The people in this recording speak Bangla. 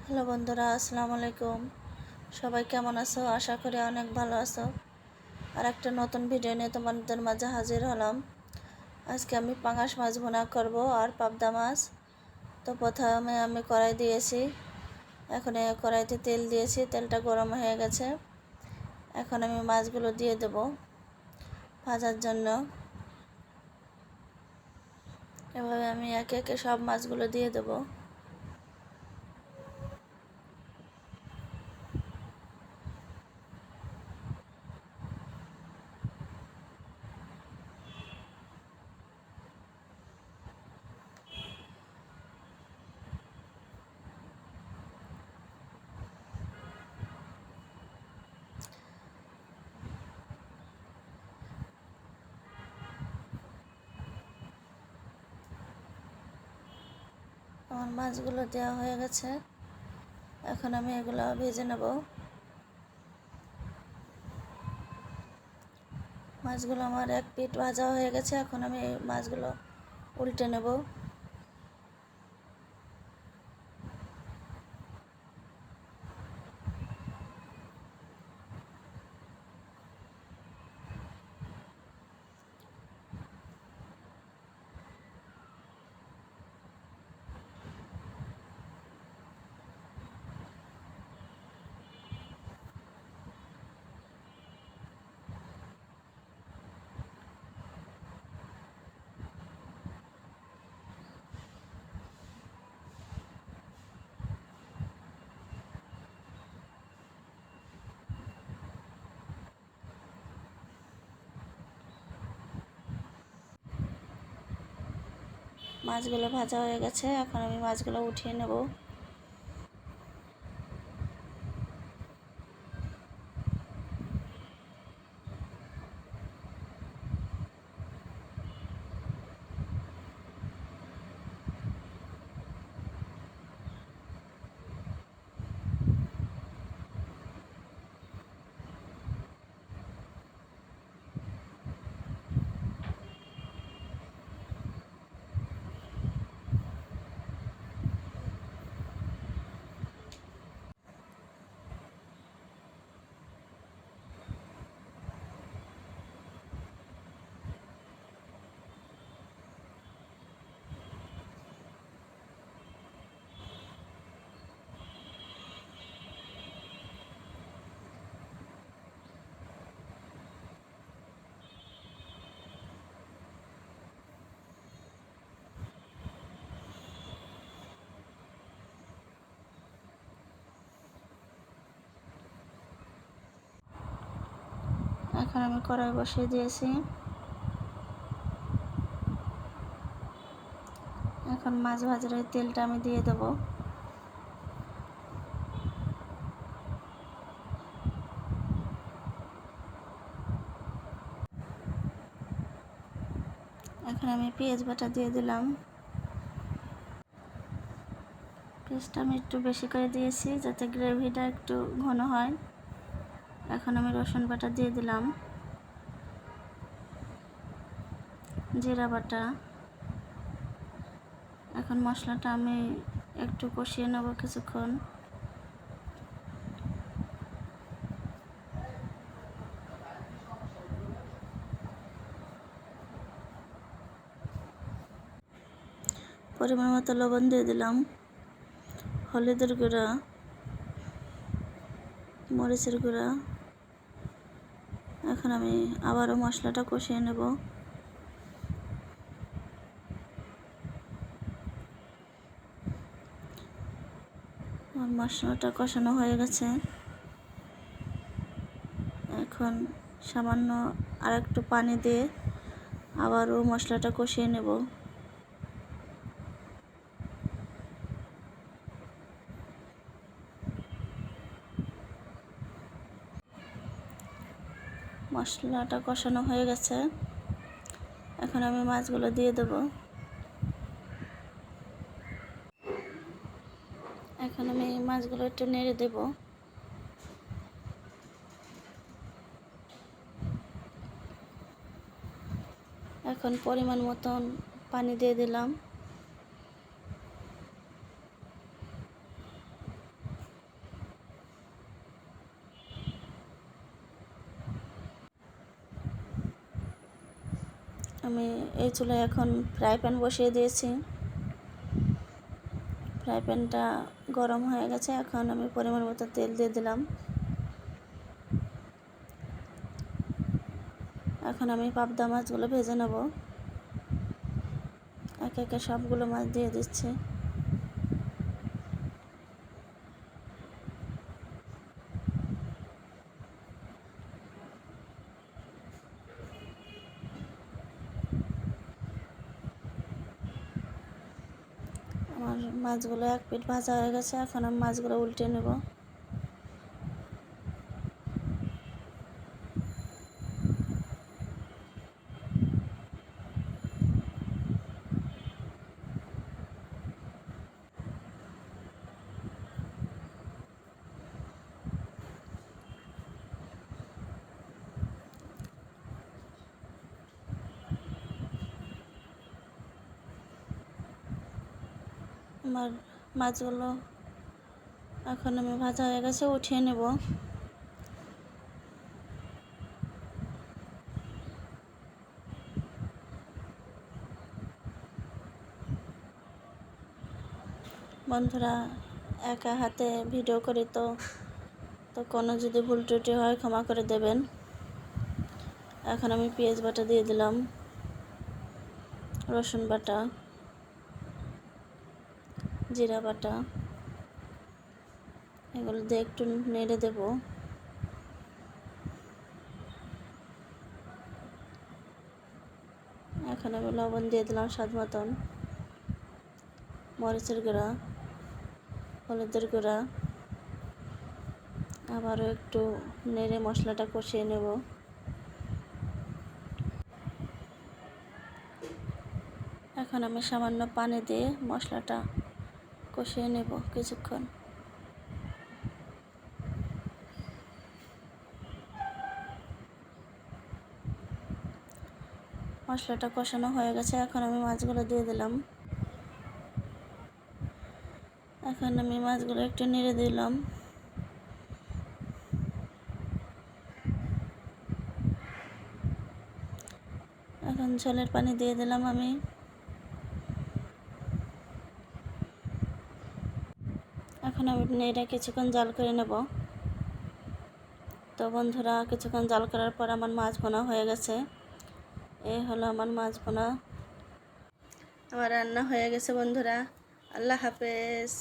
হ্যালো বন্ধুরা, আসসালামু আলাইকুম। সবাই কেমন আছো? আশা করি অনেক ভালো আছো। আর একটা নতুন ভিডিও নিয়ে তোমাদের মাঝে হাজির হলাম। আজকে আমি পাঙাশ মাছ ভুনা করব আর পাবদা মাছ। তো প্রথমে আমি কড়াই দিয়েছি। এখন এই কড়াইতে তেল দিয়েছি, তেলটা গরম হয়ে গেছে। এখন আমি মাছগুলো দিয়ে দেব ভাজার জন্য। এভাবে আমি একে একে সব মাছগুলো দিয়ে দেবো। আমার মাছগুলো দেওয়া হয়ে গেছে। এখন আমি এগুলো ভেজে নেব। মাছগুলো আমার এক পিঠ ভাজা হয়ে গেছে। এখন আমি মাছগুলো উল্টে নেব। মাছগুলো ভাজা হয়ে গেছে। এখন আমি মাছগুলো উঠিয়ে নেব। এখন আমি কড়াই বসিয়ে দিয়েছি। এখন মাছ ভাজার ওই তেলটা আমি দিয়ে দেব। এখন আমি পেঁয়াজ বাটা দিয়ে দিলাম। পেঁয়াজটা আমি একটু বেশি করে দিয়েছি যাতে গ্রেভিটা একটু ঘন হয়। এখন আমি রসুন বাটা দিয়ে দিলাম, জিরা বাটা। এখন মশলাটা আমি একটু কষিয়ে নেব কিছুক্ষণ। পরিমাণ মতো লবণ দিয়ে দিলাম, হলুদের গুঁড়া, মরিচের গুঁড়া। এখন আমি আবারও মশলাটা কষিয়ে নেব। আমার মশলাটা কষানো হয়ে গেছে। এখন সামান্য আর একটু পানি দিয়ে আবারও মশলাটা কষিয়ে নেব। মশলাটা কষানো হয়ে গেছে। এখন আমি মাছগুলো দিয়ে দেব। এখন আমি মাছগুলো একটু নেড়ে দেব। এখন পরিমাণ মতন পানি দিয়ে দিলাম। আমি এই চুলায় এখন ফ্রাই প্যান বসিয়ে দিয়েছি। ফ্রাই প্যানটা গরম হয়ে গেছে, এখন আমি পরিমাণ মতো তেল দিয়ে দিলাম। এখন আমি পাবদা মাছগুলো ভেজে নেব। একে একে সবগুলো মাছ দিয়ে দিচ্ছি। আমার মাছগুলো এক পিঠ ভাজা হয়ে গেছে, এখন আমি মাছগুলো উল্টে নেব। আমার মাছগুলো এখন আমি ভাজা হয়ে গেছে, উঠিয়ে নেব। বন্ধুরা, একা হাতে ভিডিও করি তো কোনো যদি ভুল ত্রুটি হয় ক্ষমা করে দেবেন। এখন আমি পেঁয়াজ বাটা দিয়ে দিলাম, রসুন বাটা, জিরা বাটা, এগুলো দিয়ে একটু নেড়ে দেব। এখন আমি লবণ দিয়ে দিলাম স্বাদ মতন, মরিচের গুঁড়া, হলুদের গুঁড়া, আবারও একটু নেড়ে মশলাটা কষিয়ে নেব। এখন আমি সামান্য পানি দিয়ে মশলাটা কষিয়ে নেব কিছুক্ষণ। মশলাটা কষানো হয়ে গেছে, এখন আমি মাছগুলো দিয়ে দিলাম। এখন আমি মাছগুলো একটু নেড়ে দিলাম। এখন ঝোলের পানি দিয়ে দিলাম আমি। এখন আমি নেড়ে কিছুক্ষণ জাল করে নেব। তো বন্ধুরা, কিছুক্ষণ জাল করার পর আমার মাছ ভুনা হয়ে গেছে। এই হলো আমার মাছ ভুনা। আমার রান্না হয়ে গেছে বন্ধুরা। আল্লাহ হাফেজ।